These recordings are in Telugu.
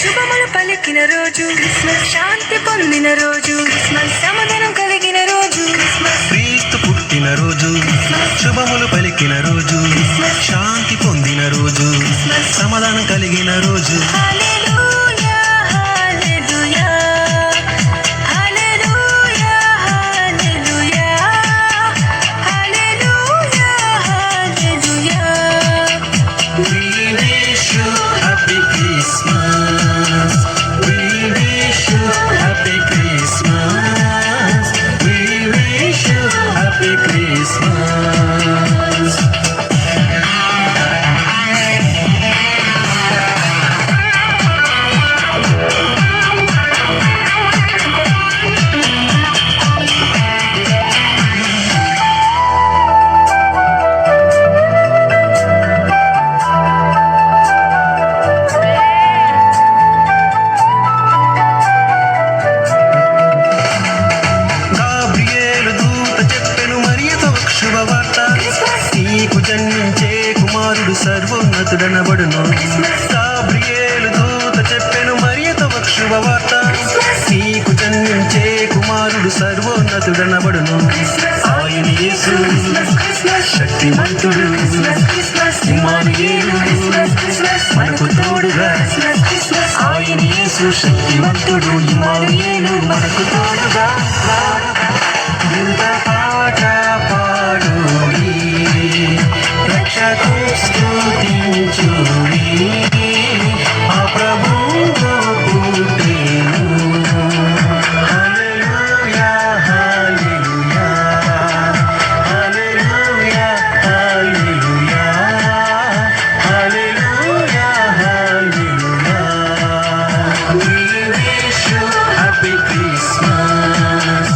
శుభములు పలికిన రోజు, శాంతి పొందిన రోజు, సమాధానం కలిగిన రోజు, క్రీస్తు పుట్టిన రోజు, శుభములు పలికిన రోజు, శాంతి పొందిన రోజు, సమాధానం కలిగిన రోజు. హల్లెలూయా హల్లెలూయా హల్లెలూయా హల్లెలూయా హల్లెలూయా హల్లెలూయా. We wish you happy Christmas. We wish you happy Christmas. We wish you happy Christmas. నీకు జన్మించే కుమారుడు సర్వోన్నతుడనబడును. గాబ్రియేలు దూత చెప్పెను మరియతో ఒక శుభవార్త. నీకు జన్మించే కుమారుడు సర్వోన్నతుడనబడును. ఆయన యేసు శక్తిమంతుడు, ఇమ్మానుయేలు మనకు తోడుగా. ఆయన యేసు శక్తిమంతుడు, ఇమ్మానుయేలు మనకు తోడుగా. పాట పాడుడి, రక్షకు స్తుతించుడి, ఆ ప్రభువు పుట్టెను. హల్లెలూయా హల్లెలూయా హల్లెలూయా హల్లెలూయా హల్లెలూయా హల్లెలూయా. We wish you happy Christmas.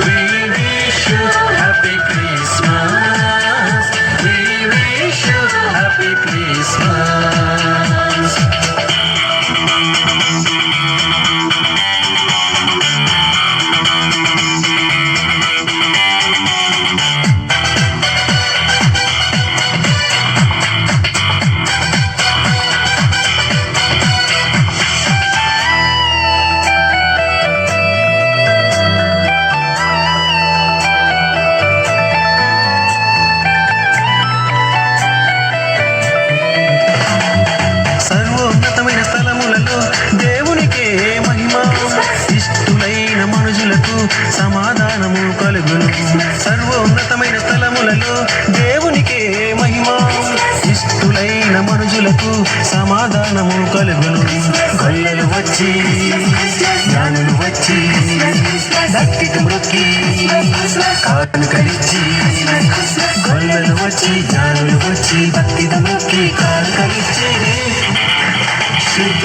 We wish you happy Christmas. We wish you happy Christmas. సర్వోన్నతమైన స్థలములలో దేవునికే మహిమ, ఇష్టులైన మనుషులకు సమాధానము కలుగును. సర్వోన్నతమైన స్థలములలో దేవునికే మహిమ, ఇష్టులైన మనుషులకు సమాధానము కలుగును. గొల్లలు వచ్చి జ్ఞానులు వచ్చి భక్తికి మ్రొక్కి కానుకలిచ్చి, గొల్లలు వచ్చి జ్ఞానులు వచ్చి భక్తికి మ్రొక్కి కానుకలిచ్చి, శుద్ధ